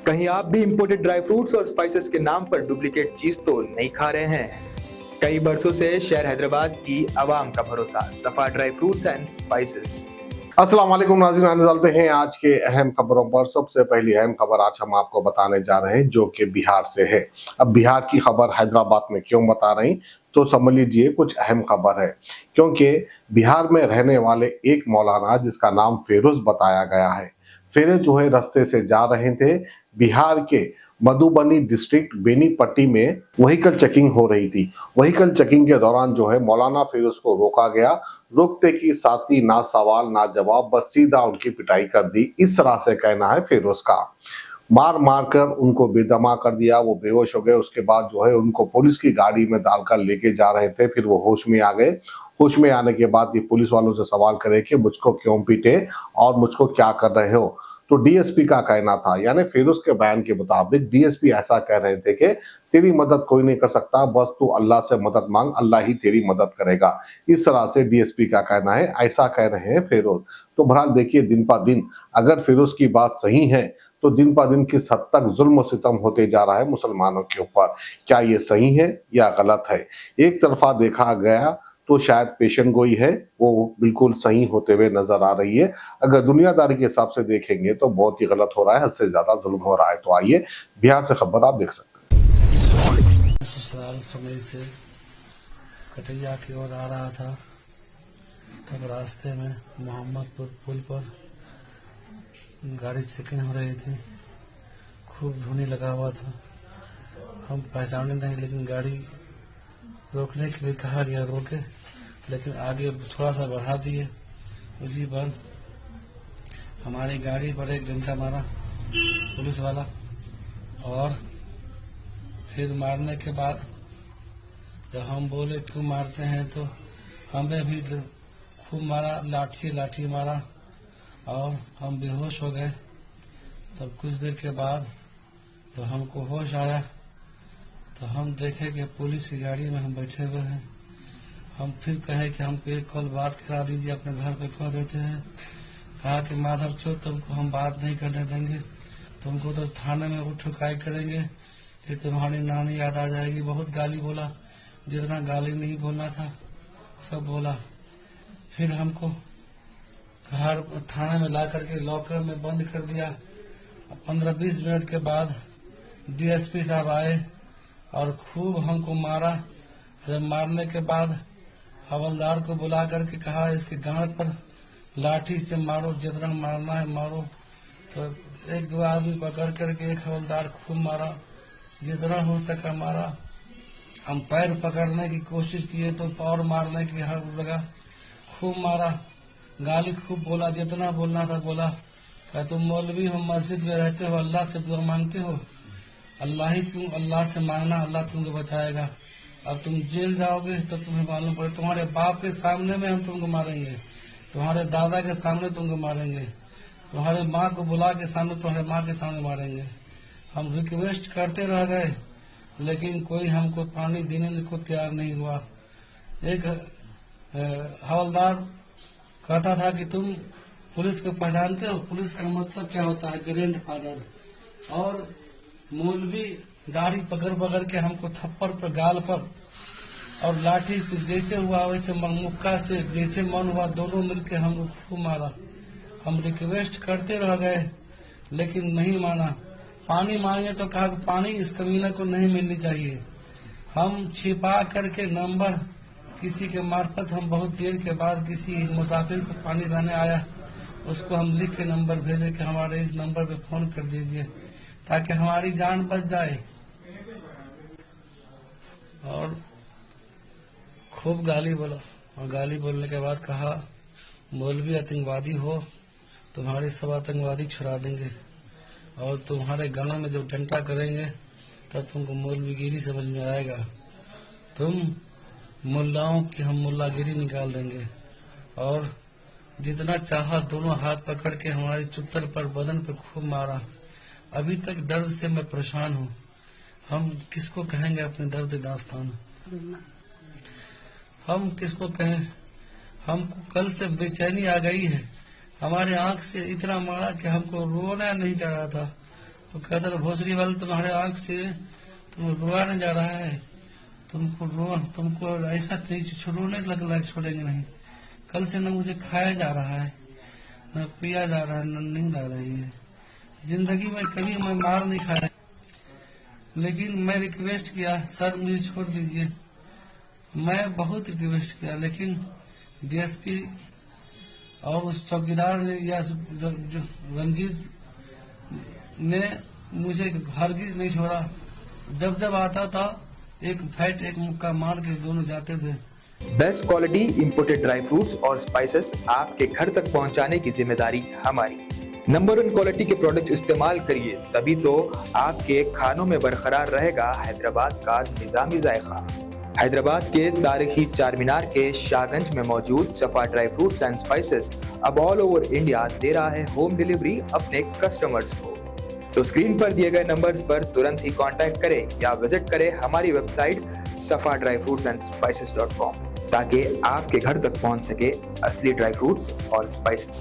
कहीं आप भी इंपोर्टेड ड्राई फ्रूट्स और स्पाइसेस के नाम पर डुप्लीकेट चीज तो नहीं खा रहे हैं? कई बरसों से शहर हैदराबाद की आवाम का भरोसा सफा ड्राई फ्रूट्स एंड स्पाइसेस। अस्सलाम वालेकुम नाज़रीन, आने चलते हैं आज के अहम खबरों पर। सबसे पहली अहम खबर आज हम आपको बताने जा रहे हैं जो कि बिहार से है। अब बिहार की खबर हैदराबाद में क्यों बता रही, तो समझ लीजिए कुछ अहम खबर है। क्योंकि बिहार में रहने वाले एक मौलाना जिसका नाम फेरोज बताया गया है, फेरोज जो है रास्ते से जा रहे थे। बिहार के मधुबनी डिस्ट्रिक्ट बेनीपट्टी में व्हीकल चेकिंग हो रही थी। व्हीकल चेकिंग के दौरान जो है मौलाना फेरोज को रोका गया। रोकते की साथी ना सवाल ना जवाब, बस सीधा उनकी पिटाई कर दी, इस तरह से कहना है फेरोज का। मार मार कर उनको बेदमा कर दिया, वो बेहोश हो गए। उसके बाद जो है उनको पुलिस की गाड़ी में डालकर लेके जा रहे थे, फिर वो होश में आ गए। होश में आने के बाद ये पुलिस वालों से सवाल करे कि मुझको क्यों पीटे और मुझको क्या कर रहे हो। तो डीएसपी का कहना था, यानी फेरोज के बयान के मुताबिक डीएसपी ऐसा कह रहे थे कि तेरी मदद कोई नहीं कर सकता, बस तू अल्लाह से मदद मांग, अल्लाह ही तेरी मदद करेगा। इस तरह से डीएसपी का कहना है, ऐसा कह रहे हैं फेरोज। तो बहरहाल देखिए, दिन पर दिन अगर फेरोज की बात सही है तो दिन पर दिन किस हद तक जुल्म सितम होते जा रहा है मुसलमानों के ऊपर। क्या ये सही है या गलत है? एक तरफा देखा गया तो शायद पेशन गोई है, वो बिल्कुल सही होते हुए नजर आ रही है। अगर दुनियादारी के हिसाब से देखेंगे तो बहुत ही गलत हो रहा है, हद से ज्यादा जुल्म हो रहा है। तो आइए बिहार से खबर आप देख सकते हैं। ससुराल सुमेर से कटैया की ओर आ रहा था, तब रास्ते में मोहम्मदपुर पुल पर गाड़ी चेकिंग हो रही थी। खूब धुनी लगा हुआ था, हम पहचाने नहीं, लेकिन गाड़ी रोकने के लिए कहा गया, रोके, लेकिन आगे थोड़ा सा बढ़ा दिए। उसी पर हमारी गाड़ी पर एक डंडा मारा पुलिस वाला, और फिर मारने के बाद जब हम बोले क्यों मारते हैं, तो हमें भी खूब मारा, लाठी मारा, और हम बेहोश हो गए। तब कुछ देर के बाद जब हमको होश आया तो हम देखे कि पुलिस की गाड़ी में हम बैठे हुए हैं। हम फिर कहे कि हमको एक कॉल बात करा दीजिए, अपने घर पे कह देते हैं। कहा कि माधव चौथ तुमको हम बात नहीं करने देंगे, तुमको तो थाने में उठुकाई करेंगे, फिर तुम्हारी नानी याद आ जाएगी। बहुत गाली बोला, जितना गाली नहीं बोलना था सब बोला। फिर हमको घर थाने में ला करके लॉकर में बंद कर दिया। 15-20 मिनट के बाद डीएसपी साहब आए और खूब हमको मारा। जब मारने के बाद हवलदार को बुला करके कहा इसके गांड पर लाठी से मारो, जितना मारना है मारो। तो एक दो आदमी पकड़ करके एक हवलदार खूब मारा, जितना हो सका मारा। हम पैर पकड़ने की कोशिश किए तो और मारने की हर लगा, खूब मारा, गाली खूब बोला, जितना बोलना था बोला। क्या तुम मौलवी हो, मस्जिद में रहते हो, अल्लाह से दुआ मांगते हो, अल्लाह से मांगना, अल्लाह तुमको बचाएगा। अब तुम जेल जाओगे तो तुम्हें मालूम पड़े, तुम्हारे बाप के सामने में हम तुमको मारेंगे, तुम्हारे दादा के सामने तुमको मारेंगे, तुम्हारे माँ को बुला के सामने, तुम्हारे माँ के सामने मारेंगे। हम रिक्वेस्ट करते रह गए, लेकिन कोई हमको पानी देने को तैयार नहीं हुआ। एक हवलदार कहता था कि तुम पुलिस को पहचानते हो? पुलिस का मतलब क्या होता है? Grand father. और मौलवी दाढ़ी पकड़ पकड़ के हमको थप्पड़ पर, गाल पर, और लाठी से जैसे हुआ वैसे, मुक्का से जैसे मन हुआ, दोनों मिलके हमको खूब मारा। हम रिक्वेस्ट करते रह गए, लेकिन नहीं माना। पानी मांगे तो कहा पानी इस कमीने को नहीं मिलनी चाहिए। हम छिपा करके नंबर किसी के मार्फत, हम बहुत देर के बाद किसी मुसाफिर को पानी लाने आया, उसको हम लिख के नंबर भेजे कि हमारे इस नंबर पे फोन कर दीजिए ताकि हमारी जान बच जाए। और खूब गाली बोला, और गाली बोलने के बाद कहा मौलवी आतंकवादी हो, तुम्हारे सब आतंकवादी छुड़ा देंगे, और तुम्हारे गला में जब डंडा करेंगे तब तुमको मौलवीगिरी समझ में आएगा। तुम मुल्लाओं की हम मुल्लागिरी निकाल देंगे। और जितना चाहा दोनों हाथ पकड़ के हमारी चुत्तर पर, बदन पर खूब मारा। अभी तक दर्द से मैं परेशान हूँ। हम किसको कहेंगे अपने दर्द दास्तान? हम किसको कहें? हमको कल से बेचैनी आ गई है। हमारे आंख से इतना मारा कि हमको रोना नहीं जा रहा था। तो कहता था भोसड़ी वाले तुम्हारे आंख से तुम रोआ नहीं जा रहा है, तुमको ऐसा रोने लग छोड़ेंगे नहीं। कल से न मुझे खाया जा रहा है, न पिया जा रहा है, न नींद आ रही है। जिंदगी में कभी मैं मार नहीं खाया, लेकिन मैं रिक्वेस्ट किया सर मुझे छोड़ दीजिए। मैं बहुत रिक्वेस्ट किया, लेकिन डीएसपी और उस चौकीदार ने या जो रंजीत ने मुझे हरगिज नहीं छोड़ा। जब आता था एक फैट एक मुक्का मार के दोनों जाते थे। Best quality imported dry fruits और स्पाइसेस आपके घर तक पहुंचाने की जिम्मेदारी हमारी। नंबर 1 क्वालिटी के प्रोडक्ट्स इस्तेमाल करिए, तभी तो आपके खानों में बरकरार रहेगा हैदराबाद का निजामी जायका। हैदराबाद के तारीखी चार मीनार के शाहगंज में मौजूद सफा ड्राई फ्रूट्स एंड स्पाइसेस अब ऑल ओवर इंडिया दे रहा है होम डिलीवरी अपने कस्टमर्स को। तो स्क्रीन पर दिए गए नंबर्स पर तुरंत ही कांटेक्ट करें या विजिट करें हमारी वेबसाइट safadryfruitsandsspices.com ताकि आपके घर तक पहुंच सके असली ड्राई फ्रूट्स और स्पाइसेस।